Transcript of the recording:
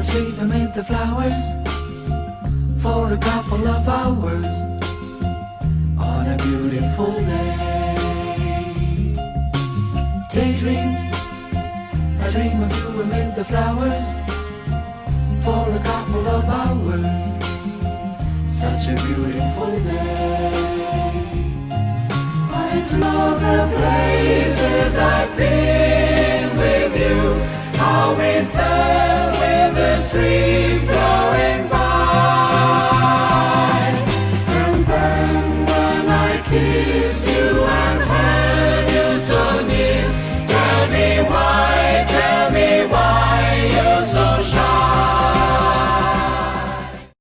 sleep amid the flowers for a couple of hours on a beautiful day. Daydream, I dream of you amid the flowers for a couple of hours. Such a beautiful day. I draw the places I've been with you, how we sail with the stream.